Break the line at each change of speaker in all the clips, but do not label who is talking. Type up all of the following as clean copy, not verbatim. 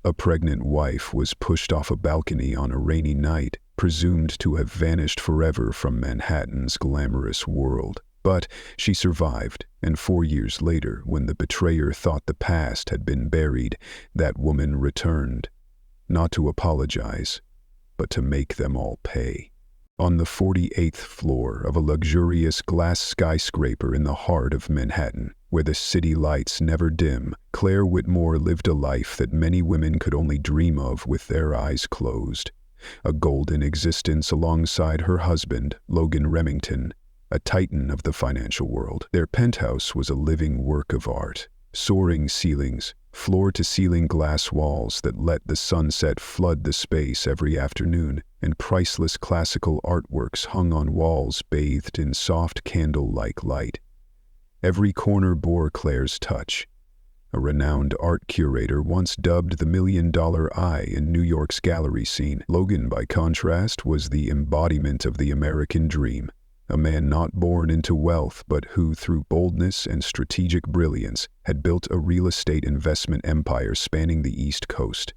A pregnant wife was pushed off a balcony on a rainy night, presumed to have vanished forever from Manhattan's glamorous world. But she survived, and 4 years later, when the betrayer thought the past had been buried, that woman returned, not to apologize, but to make them all pay. On the 48th floor of a luxurious glass skyscraper in the heart of Manhattan, where the city lights never dim, Claire Whitmore lived a life that many women could only dream of with their eyes closed. A golden existence alongside her husband, Logan Remington, a titan of the financial world. Their penthouse was a living work of art. Soaring ceilings, floor-to-ceiling glass walls that let the sunset flood the space every afternoon, and priceless classical artworks hung on walls bathed in soft candle-like light. Every corner bore Claire's touch. A renowned art curator once dubbed the $1 million eye in New York's gallery scene. Logan, by contrast, was the embodiment of the American dream. A man not born into wealth, but who, through boldness and strategic brilliance, had built a real estate investment empire spanning the East Coast.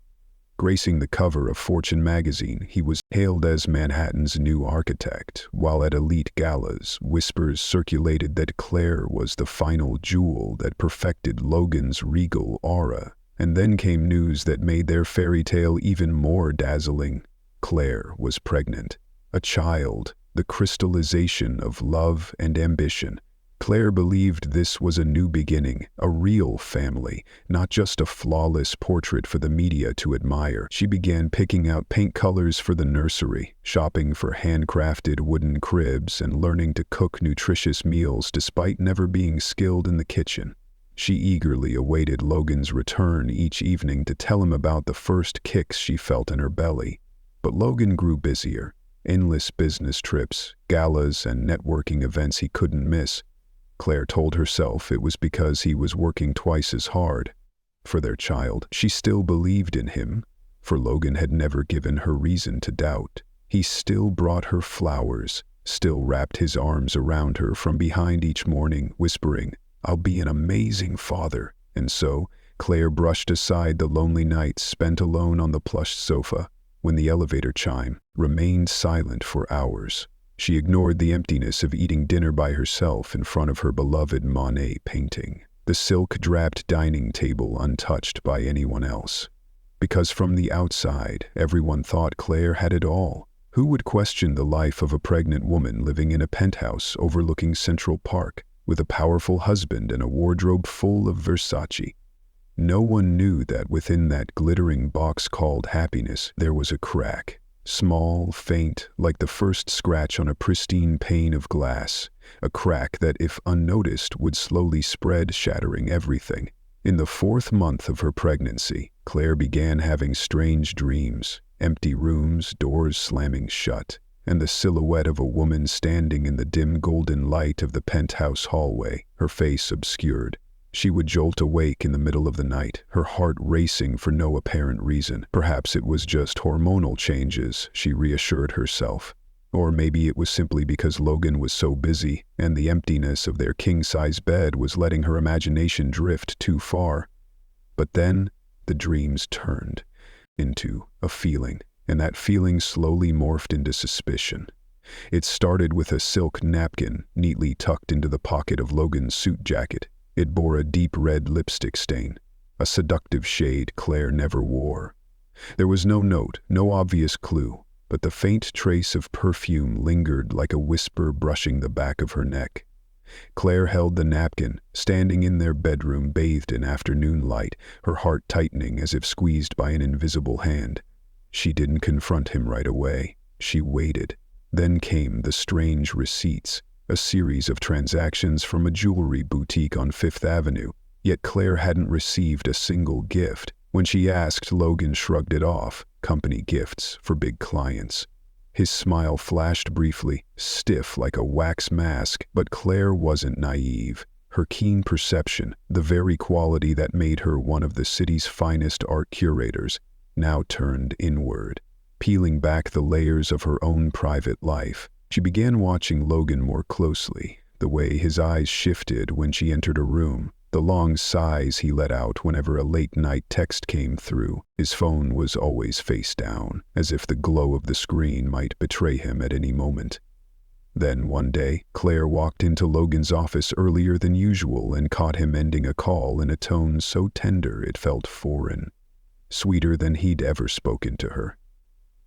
Gracing the cover of Fortune magazine, he was hailed as Manhattan's new architect, while at elite galas, whispers circulated that Claire was the final jewel that perfected Logan's regal aura. And then came news that made their fairy tale even more dazzling. Claire was pregnant. A child, the crystallization of love and ambition. Claire believed this was a new beginning, a real family, not just a flawless portrait for the media to admire. She began picking out paint colors for the nursery, shopping for handcrafted wooden cribs, and learning to cook nutritious meals despite never being skilled in the kitchen. She eagerly awaited Logan's return each evening to tell him about the first kicks she felt in her belly. But Logan grew busier. Endless business trips, galas, and networking events he couldn't miss. Claire told herself it was because he was working twice as hard. For their child, she still believed in him, for Logan had never given her reason to doubt. He still brought her flowers, still wrapped his arms around her from behind each morning, whispering, "I'll be an amazing father." And so, Claire brushed aside the lonely nights spent alone on the plush sofa. When the elevator chimed, remained silent for hours. She ignored the emptiness of eating dinner by herself in front of her beloved Monet painting, the silk-draped dining table untouched by anyone else. Because from the outside, everyone thought Claire had it all. Who would question the life of a pregnant woman living in a penthouse overlooking Central Park, with a powerful husband and a wardrobe full of Versace? No one knew that within that glittering box called happiness, there was a crack. Small, faint, like the first scratch on a pristine pane of glass. A crack that, if unnoticed, would slowly spread, shattering everything. In the 4th month of her pregnancy, Claire began having strange dreams. Empty rooms, doors slamming shut, and the silhouette of a woman standing in the dim golden light of the penthouse hallway, her face obscured. She would jolt awake in the middle of the night, her heart racing for no apparent reason. Perhaps it was just hormonal changes, she reassured herself. Or maybe it was simply because Logan was so busy, and the emptiness of their king-size bed was letting her imagination drift too far. But then, the dreams turned into a feeling, and that feeling slowly morphed into suspicion. It started with a silk napkin neatly tucked into the pocket of Logan's suit jacket. It bore a deep red lipstick stain, a seductive shade Claire never wore. There was no note, no obvious clue, but the faint trace of perfume lingered like a whisper brushing the back of her neck. Claire held the napkin, standing in their bedroom bathed in afternoon light, her heart tightening as if squeezed by an invisible hand. She didn't confront him right away. She waited. Then came the strange receipts. A series of transactions from a jewelry boutique on Fifth Avenue, yet Claire hadn't received a single gift. When she asked, Logan shrugged it off, company gifts for big clients. His smile flashed briefly, stiff like a wax mask, but Claire wasn't naive. Her keen perception, the very quality that made her one of the city's finest art curators, now turned inward, peeling back the layers of her own private life. She began watching Logan more closely, the way his eyes shifted when she entered a room, the long sighs he let out whenever a late-night text came through. His phone was always face down, as if the glow of the screen might betray him at any moment. Then one day, Claire walked into Logan's office earlier than usual and caught him ending a call in a tone so tender it felt foreign, sweeter than he'd ever spoken to her.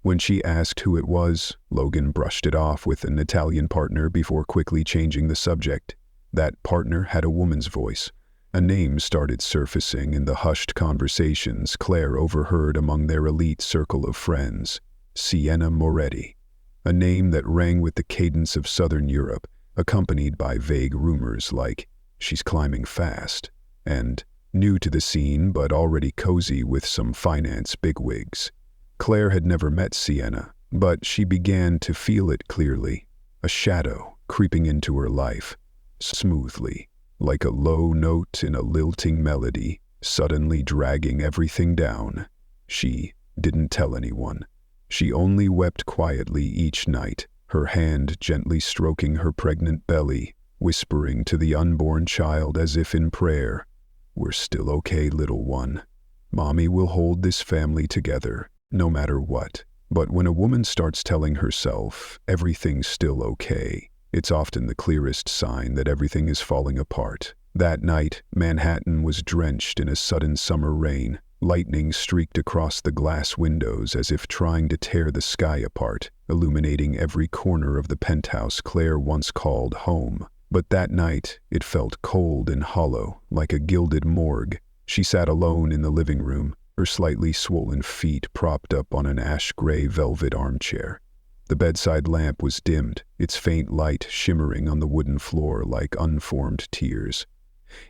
When she asked who it was, Logan brushed it off with an Italian partner before quickly changing the subject. That partner had a woman's voice. A name started surfacing in the hushed conversations Claire overheard among their elite circle of friends: Sienna Moretti. A name that rang with the cadence of Southern Europe, accompanied by vague rumors like, "She's climbing fast," and "new to the scene but already cozy with some finance bigwigs." Claire had never met Sienna, but she began to feel it clearly, a shadow creeping into her life, smoothly, like a low note in a lilting melody, suddenly dragging everything down. She didn't tell anyone. She only wept quietly each night, her hand gently stroking her pregnant belly, whispering to the unborn child as if in prayer, "We're still okay, little one. Mommy will hold this family together, no matter what." But when a woman starts telling herself everything's still okay, it's often the clearest sign that everything is falling apart. That night, Manhattan was drenched in a sudden summer rain. Lightning streaked across the glass windows as if trying to tear the sky apart, illuminating every corner of the penthouse Claire once called home. But that night, it felt cold and hollow, like a gilded morgue. She sat alone in the living room, her slightly swollen feet propped up on an ash-gray velvet armchair. The bedside lamp was dimmed, its faint light shimmering on the wooden floor like unformed tears.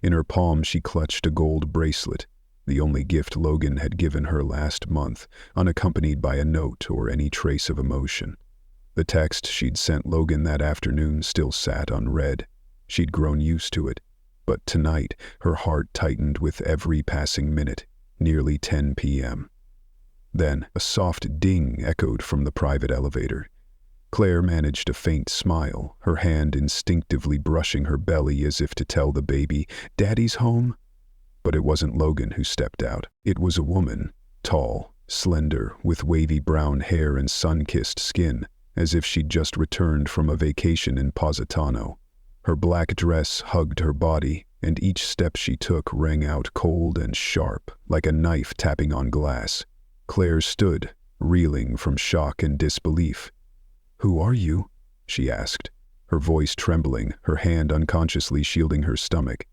In her palm she clutched a gold bracelet, the only gift Logan had given her last month, unaccompanied by a note or any trace of emotion. The text she'd sent Logan that afternoon still sat unread. She'd grown used to it, but tonight her heart tightened with every passing minute. Nearly 10 p.m. Then a soft ding echoed from the private elevator. Claire managed a faint smile, her hand instinctively brushing her belly as if to tell the baby, "Daddy's home?" But it wasn't Logan who stepped out. It was a woman, tall, slender, with wavy brown hair and sun-kissed skin, as if she'd just returned from a vacation in Positano. Her black dress hugged her body, and each step she took rang out cold and sharp, like a knife tapping on glass. Claire stood, reeling from shock and disbelief. "Who are you?" she asked, her voice trembling, her hand unconsciously shielding her stomach.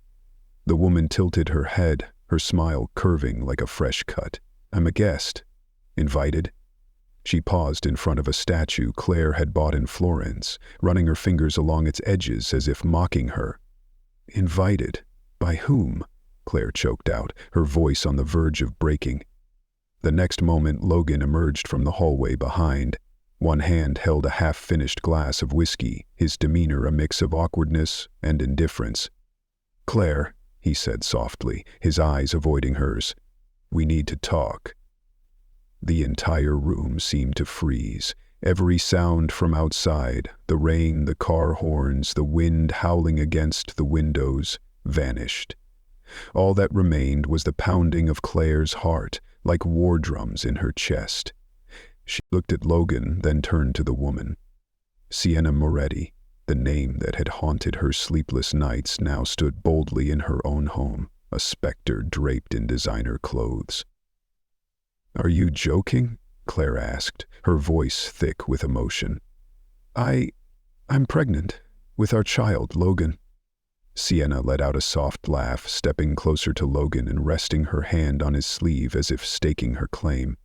The woman tilted her head, her smile curving like a fresh cut. "I'm a guest." "Invited?" She paused in front of a statue Claire had bought in Florence, running her fingers along its edges as if mocking her. "Invited? By whom?" Claire choked out, her voice on the verge of breaking. The next moment Logan emerged from the hallway behind. One hand held a half-finished glass of whiskey, his demeanor a mix of awkwardness and indifference. "Claire," he said softly, his eyes avoiding hers, "we need to talk." The entire room seemed to freeze. Every sound from outside, the rain, the car horns, the wind howling against the windows, vanished. All that remained was the pounding of Claire's heart, like war drums in her chest. She looked at Logan, then turned to the woman. Sienna Moretti, the name that had haunted her sleepless nights, now stood boldly in her own home, a specter draped in designer clothes. "Are you joking?" Claire asked, her voice thick with emotion. I'm pregnant, with our child, Logan." Sienna let out a soft laugh, stepping closer to Logan and resting her hand on his sleeve as if staking her claim.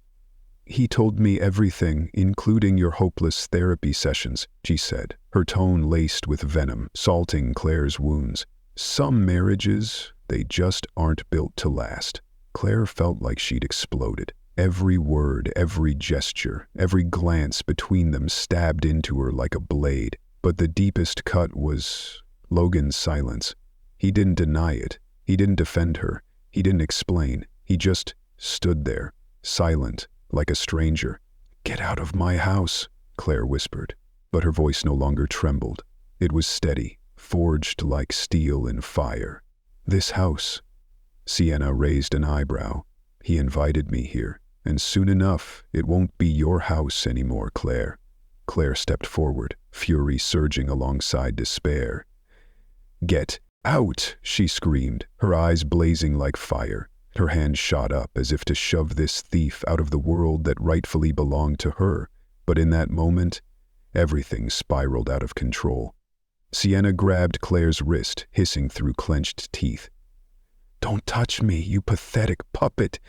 "He told me everything, including your hopeless therapy sessions," she said, her tone laced with venom, salting Claire's wounds. "Some marriages, they just aren't built to last." Claire felt like she'd exploded. Every word, every gesture, every glance between them stabbed into her like a blade. But the deepest cut was Logan's silence. He didn't deny it. He didn't defend her. He didn't explain. He just stood there, silent, like a stranger. "Get out of my house," Claire whispered, but her voice no longer trembled. It was steady, forged like steel in fire. This house. Sienna raised an eyebrow. He invited me here, and soon enough, it won't be your house anymore, Claire. Claire stepped forward, fury surging alongside despair. Get out, she screamed, her eyes blazing like fire. Her hand shot up as if to shove this thief out of the world that rightfully belonged to her. But in that moment, everything spiraled out of control. Sienna grabbed Claire's wrist, hissing through clenched teeth. "Don't touch me, you pathetic puppet!"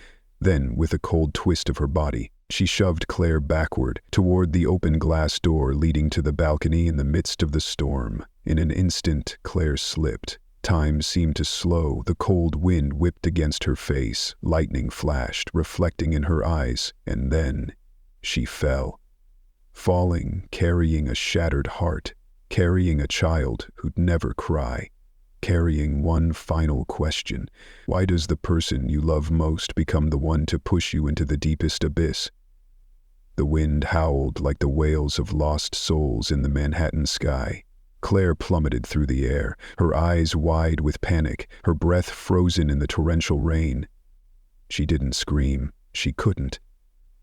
Then, with a cold twist of her body, she shoved Claire backward, toward the open glass door leading to the balcony in the midst of the storm. In an instant, Claire slipped. Time seemed to slow, the cold wind whipped against her face, lightning flashed, reflecting in her eyes, and then she fell. Falling, carrying a shattered heart, carrying a child who'd never cry, carrying one final question: why does the person you love most become the one to push you into the deepest abyss? The wind howled like the wails of lost souls in the Manhattan sky. Claire plummeted through the air, her eyes wide with panic, her breath frozen in the torrential rain. She didn't scream. She couldn't.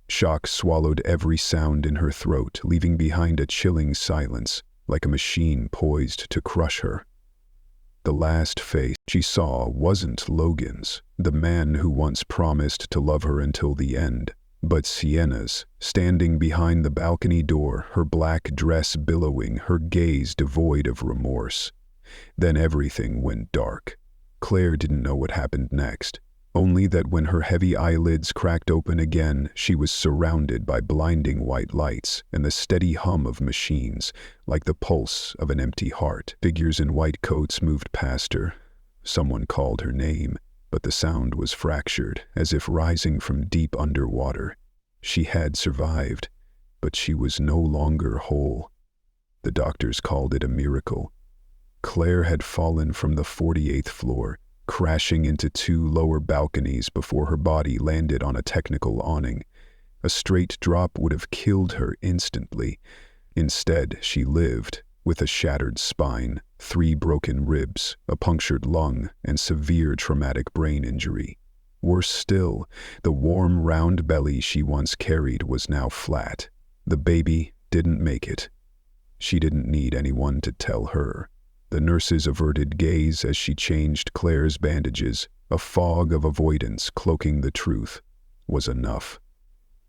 Shock swallowed every sound in her throat, leaving behind a chilling silence, like a machine poised to crush her. The last face she saw wasn't Logan's, the man who once promised to love her until the end, but Sienna's, standing behind the balcony door, her black dress billowing, her gaze devoid of remorse. Then everything went dark. Claire didn't know what happened next, only that when her heavy eyelids cracked open again, she was surrounded by blinding white lights and the steady hum of machines, like the pulse of an empty heart. Figures in white coats moved past her. Someone called her name, but the sound was fractured, as if rising from deep underwater. She had survived, but she was no longer whole. The doctors called it a miracle. Claire had fallen from the 48th floor, crashing into 2 lower balconies before her body landed on a technical awning. A straight drop would have killed her instantly. Instead, she lived, with a shattered spine, 3 broken ribs, a punctured lung, and severe traumatic brain injury. Worse still, the warm, round belly she once carried was now flat. The baby didn't make it. She didn't need anyone to tell her. The nurse's averted gaze as she changed Claire's bandages, a fog of avoidance cloaking the truth, was enough.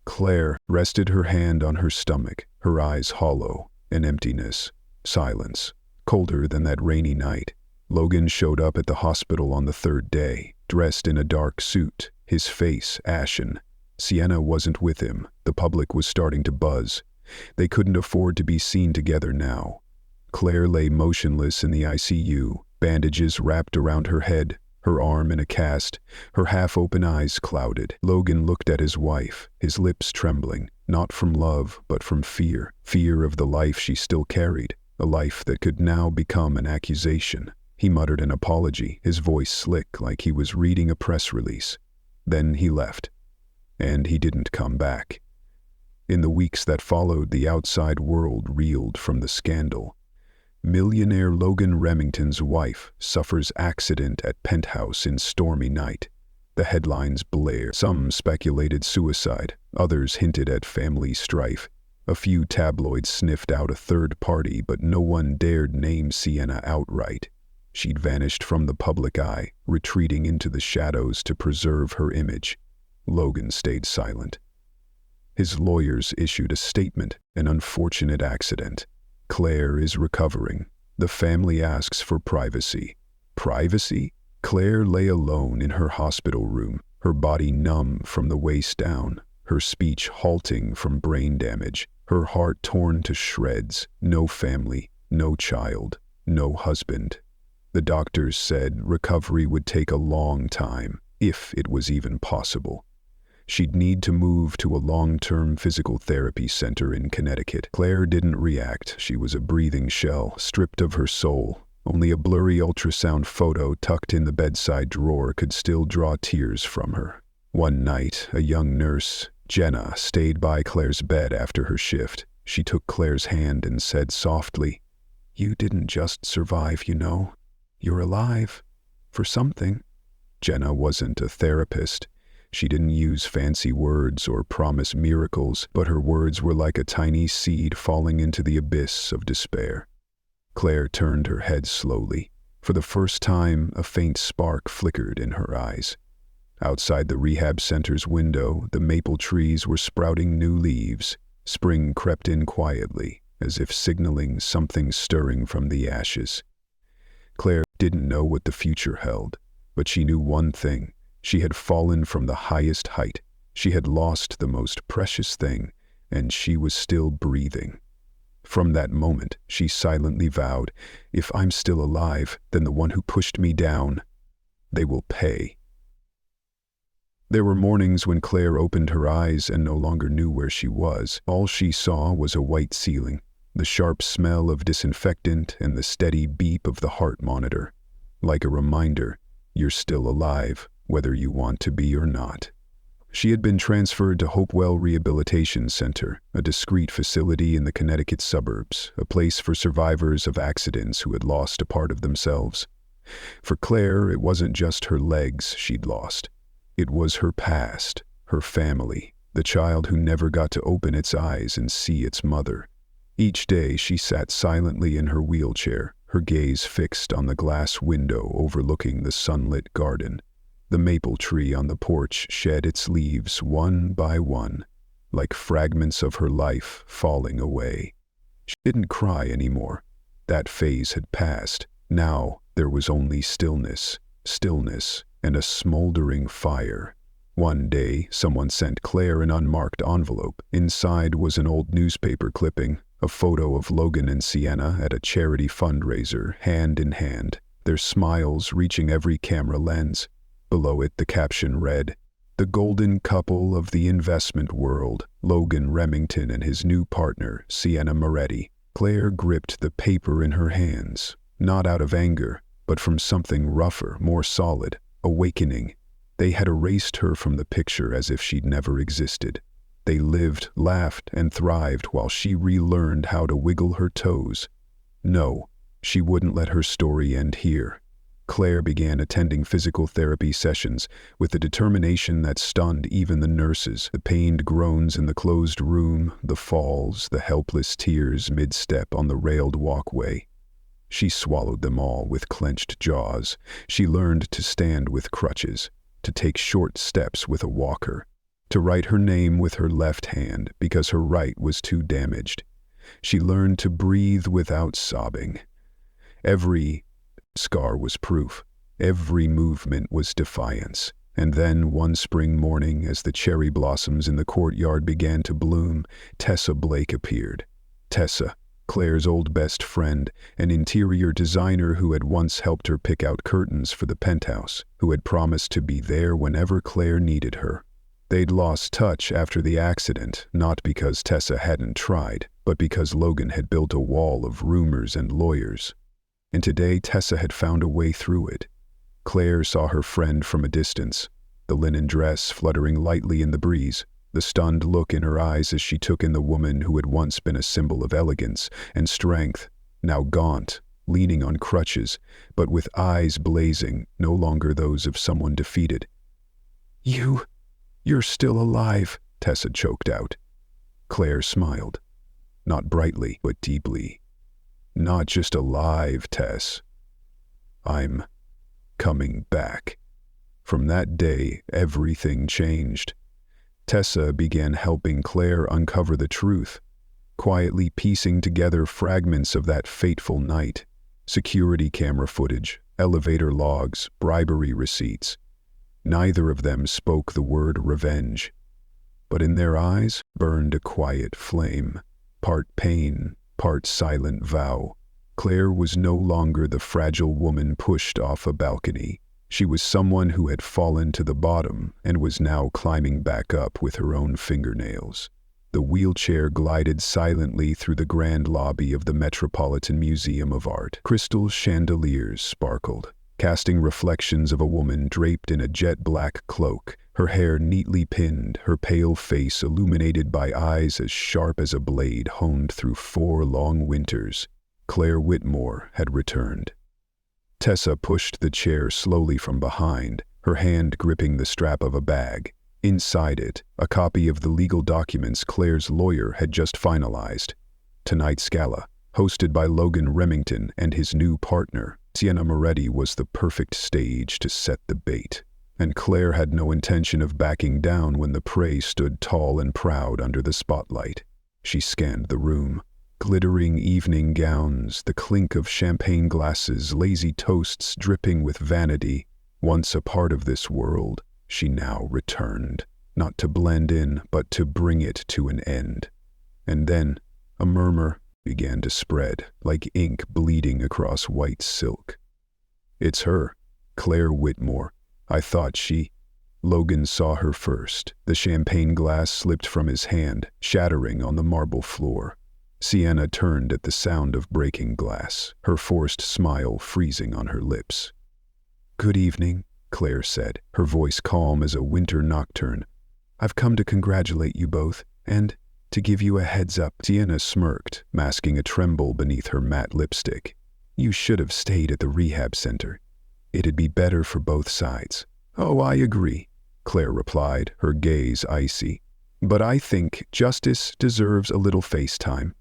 Claire rested her hand on her stomach, her eyes hollow, an emptiness, silence, colder than that rainy night. Logan showed up at the hospital on the 3rd day, dressed in a dark suit, his face ashen. Sienna wasn't with him. The public was starting to buzz. They couldn't afford to be seen together now. Claire lay motionless in the ICU, bandages wrapped around her head, her arm in a cast, her half-open eyes clouded. Logan looked at his wife, his lips trembling, not from love, but from fear. Fear of the life she still carried, a life that could now become an accusation. He muttered an apology, his voice slick like he was reading a press release. Then he left. And he didn't come back. In the weeks that followed, the outside world reeled from the scandal. Millionaire Logan Remington's wife suffers accident at penthouse in stormy night. The headlines blared. Some speculated suicide, others hinted at family strife. A few tabloids sniffed out a third party, but no one dared name Sienna outright. She'd vanished from the public eye, retreating into the shadows to preserve her image. Logan stayed silent. His lawyers issued a statement: an unfortunate accident. Claire is recovering. The family asks for privacy. Privacy? Claire lay alone in her hospital room, her body numb from the waist down, her speech halting from brain damage, her heart torn to shreds. No family, no child, no husband. The doctors said recovery would take a long time, if it was even possible. She'd need to move to a long-term physical therapy center in Connecticut. Claire didn't react. She was a breathing shell, stripped of her soul. Only a blurry ultrasound photo tucked in the bedside drawer could still draw tears from her. One night, a young nurse, Jenna, stayed by Claire's bed after her shift. She took Claire's hand and said softly, "You didn't just survive, you know. You're alive. for something. Jenna wasn't a therapist. She didn't use fancy words or promise miracles, but her words were like a tiny seed falling into the abyss of despair. Claire turned her head slowly. For the first time, a faint spark flickered in her eyes. Outside the rehab center's window, the maple trees were sprouting new leaves. Spring crept in quietly, as if signaling something stirring from the ashes. Claire didn't know what the future held, but she knew one thing. She had fallen from the highest height. She had lost the most precious thing, and she was still breathing. From that moment, she silently vowed, if I'm still alive, then the one who pushed me down, they will pay. There were mornings when Claire opened her eyes and no longer knew where she was. All she saw was a white ceiling, the sharp smell of disinfectant, and the steady beep of the heart monitor. Like a reminder, you're still alive, whether you want to be or not. She had been transferred to Hopewell Rehabilitation Center, a discreet facility in the Connecticut suburbs, a place for survivors of accidents who had lost a part of themselves. For Claire, it wasn't just her legs she'd lost. It was her past, her family, the child who never got to open its eyes and see its mother. Each day she sat silently in her wheelchair, her gaze fixed on the glass window overlooking the sunlit garden. The maple tree on the porch shed its leaves one by one, like fragments of her life falling away. She didn't cry anymore. That phase had passed. Now there was only stillness, and a smoldering fire. One day, someone sent Claire an unmarked envelope. Inside was an old newspaper clipping, a photo of Logan and Sienna at a charity fundraiser, hand in hand, their smiles reaching every camera lens. Below it, the caption read, "The golden couple of the investment world, Logan Remington and his new partner, Sienna Moretti." Claire gripped the paper in her hands, not out of anger, but from something rougher, more solid, awakening. They had erased her from the picture as if she'd never existed. They lived, laughed, and thrived while she relearned how to wiggle her toes. No, she wouldn't let her story end here. Claire began attending physical therapy sessions with a determination that stunned even the nurses. The pained groans in the closed room, the falls, the helpless tears mid-step on the railed walkway. She swallowed them all with clenched jaws. She learned to stand with crutches, to take short steps with a walker, to write her name with her left hand because her right was too damaged. She learned to breathe without sobbing. Every scar was proof. Every movement was defiance. And then one spring morning, as the cherry blossoms in the courtyard began to bloom, Tessa Blake appeared. Tessa, Claire's old best friend, an interior designer who had once helped her pick out curtains for the penthouse, who had promised to be there whenever Claire needed her. They'd lost touch after the accident, not because Tessa hadn't tried, but because Logan had built a wall of rumors and lawyers. And today Tessa had found a way through it. Claire saw her friend from a distance, the linen dress fluttering lightly in the breeze, the stunned look in her eyes as she took in the woman who had once been a symbol of elegance and strength, now gaunt, leaning on crutches, but with eyes blazing, no longer those of someone defeated. You're still alive," Tessa choked out. Claire smiled, not brightly, but deeply. "Not just alive, Tess. I'm coming back." From that day, everything changed. Tessa began helping Claire uncover the truth, quietly piecing together fragments of that fateful night. Security camera footage, elevator logs, bribery receipts. Neither of them spoke the word revenge, but in their eyes burned a quiet flame, part pain, part silent vow. Claire was no longer the fragile woman pushed off a balcony. She was someone who had fallen to the bottom and was now climbing back up with her own fingernails. The wheelchair glided silently through the grand lobby of the Metropolitan Museum of Art. Crystal chandeliers sparkled, casting reflections of a woman draped in a jet-black cloak, her hair neatly pinned, her pale face illuminated by eyes as sharp as a blade honed through 4 long winters. Claire Whitmore had returned. Tessa pushed the chair slowly from behind, her hand gripping the strap of a bag. Inside it, a copy of the legal documents Claire's lawyer had just finalized. Tonight's gala, hosted by Logan Remington and his new partner, Sienna Moretti, was the perfect stage to set the bait. And Claire had no intention of backing down when the prey stood tall and proud under the spotlight. She scanned the room. Glittering evening gowns, the clink of champagne glasses, lazy toasts dripping with vanity. Once a part of this world, she now returned, not to blend in, but to bring it to an end. And then, a murmur began to spread, like ink bleeding across white silk. "It's her, Claire Whitmore. I thought she—" Logan saw her first. The champagne glass slipped from his hand, shattering on the marble floor. Sienna turned at the sound of breaking glass, her forced smile freezing on her lips. "Good evening," Claire said, her voice calm as a winter nocturne. "I've come to congratulate you both, and to give you a heads up." Sienna smirked, masking a tremble beneath her matte lipstick. "You should have stayed at the rehab center. It'd be better for both sides." "Oh, I agree," Claire replied, her gaze icy. "But I think justice deserves a little face time."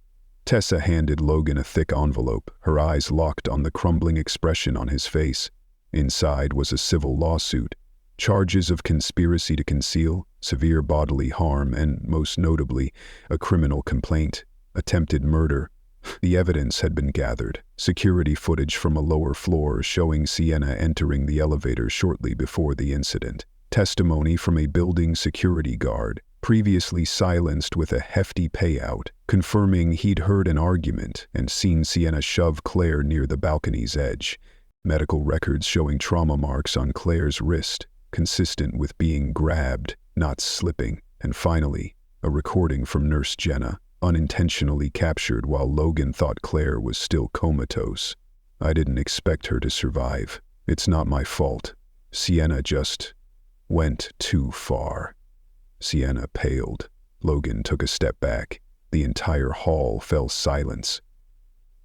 Tessa handed Logan a thick envelope, her eyes locked on the crumbling expression on his face. Inside was a civil lawsuit, charges of conspiracy to conceal, severe bodily harm, and, most notably, a criminal complaint, attempted murder. The evidence had been gathered, security footage from a lower floor showing Sienna entering the elevator shortly before the incident, testimony from a building security guard, previously silenced with a hefty payout, confirming he'd heard an argument and seen Sienna shove Claire near the balcony's edge, medical records showing trauma marks on Claire's wrist, consistent with being grabbed, not slipping, and finally, a recording from Nurse Jenna, unintentionally captured while Logan thought Claire was still comatose. "I didn't expect her to survive. It's not my fault. Sienna just went too far." Sienna paled. Logan took a step back. The entire hall fell silence.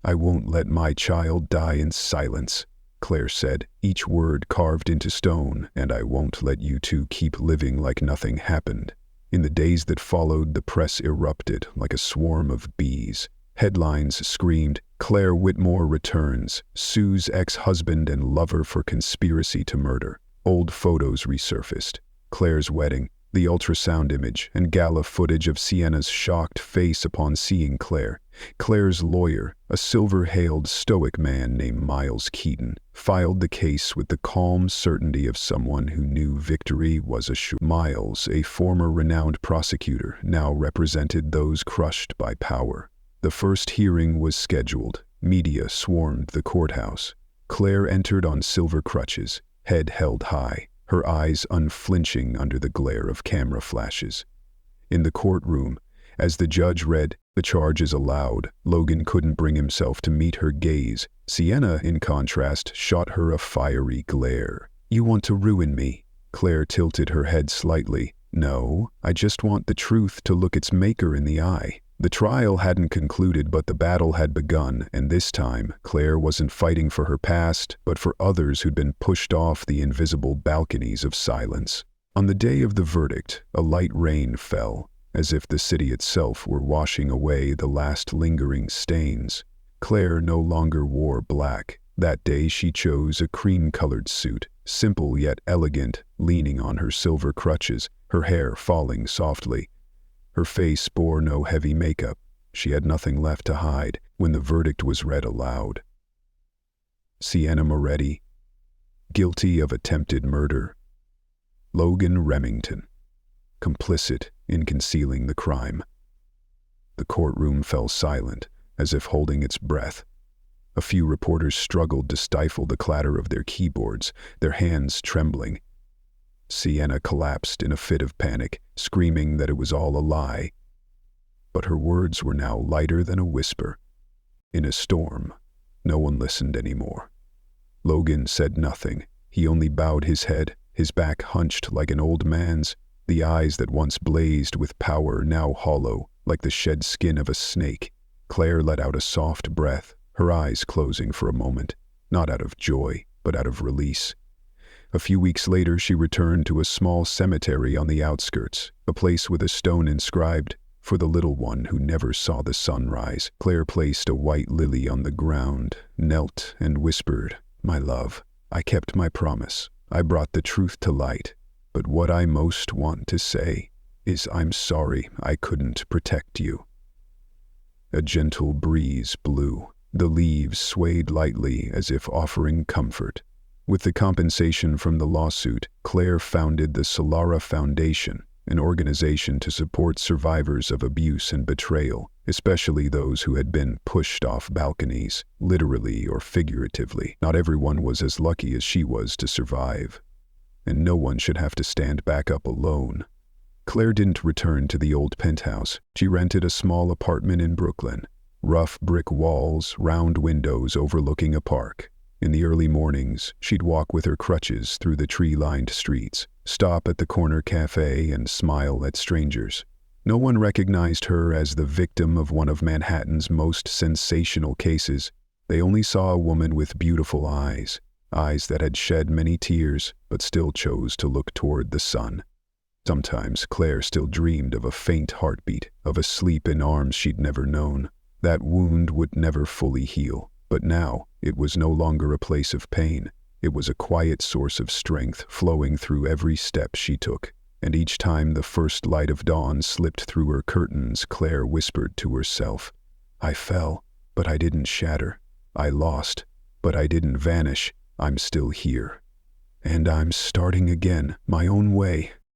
"I won't let my child die in silence," Claire said, each word carved into stone, "and I won't let you two keep living like nothing happened." In the days that followed, the press erupted like a swarm of bees. Headlines screamed, "Claire Whitmore returns, sues ex-husband and lover for conspiracy to murder." Old photos resurfaced. Claire's wedding, the ultrasound image, and gala footage of Sienna's shocked face upon seeing Claire. Claire's lawyer, a silver-haled stoic man named Miles Keaton, filed the case with the calm certainty of someone who knew victory was assured. Miles, a former renowned prosecutor, now represented those crushed by power. The first hearing was scheduled. Media swarmed the courthouse. Claire entered on silver crutches, head held high, her eyes unflinching under the glare of camera flashes. In the courtroom, as the judge read the charges aloud, Logan couldn't bring himself to meet her gaze. Sienna, in contrast, shot her a fiery glare. "You want to ruin me?" Claire tilted her head slightly. "No, I just want the truth to look its maker in the eye." The trial hadn't concluded, but the battle had begun, and this time, Claire wasn't fighting for her past, but for others who'd been pushed off the invisible balconies of silence. On the day of the verdict, a light rain fell, as if the city itself were washing away the last lingering stains. Claire no longer wore black. That day she chose a cream-colored suit, simple yet elegant, leaning on her silver crutches, her hair falling softly. Her face bore no heavy makeup. She had nothing left to hide when the verdict was read aloud. Sienna Moretti, guilty of attempted murder. Logan Remington, complicit in concealing the crime. The courtroom fell silent, as if holding its breath. A few reporters struggled to stifle the clatter of their keyboards, their hands trembling. Sienna collapsed in a fit of panic, screaming that it was all a lie. But her words were now lighter than a whisper. In a storm, no one listened anymore. Logan said nothing. He only bowed his head, his back hunched like an old man's, the eyes that once blazed with power now hollow, like the shed skin of a snake. Claire let out a soft breath, her eyes closing for a moment. not out of joy, but out of release. A few weeks later, she returned to a small cemetery on the outskirts, a place with a stone inscribed, "For the little one who never saw the sunrise." Claire placed a white lily on the ground, knelt, and whispered, "My love, I kept my promise. I brought the truth to light. But what I most want to say is I'm sorry I couldn't protect you." A gentle breeze blew. The leaves swayed lightly as if offering comfort. With the compensation from the lawsuit, Claire founded the Salara Foundation, an organization to support survivors of abuse and betrayal, especially those who had been pushed off balconies, literally or figuratively. Not everyone was as lucky as she was to survive, and no one should have to stand back up alone. Claire didn't return to the old penthouse. She rented a small apartment in Brooklyn. Rough brick walls, round windows overlooking a park. In the early mornings, she'd walk with her crutches through the tree-lined streets, stop at the corner cafe and smile at strangers. No one recognized her as the victim of one of Manhattan's most sensational cases. They only saw a woman with beautiful eyes, eyes that had shed many tears but still chose to look toward the sun. Sometimes Claire still dreamed of a faint heartbeat, of a sleep in arms she'd never known. That wound would never fully heal. But now, it was no longer a place of pain. It was a quiet source of strength flowing through every step she took. And each time the first light of dawn slipped through her curtains, Claire whispered to herself, "I fell, but I didn't shatter. I lost, but I didn't vanish. I'm still here. And I'm starting again, my own way."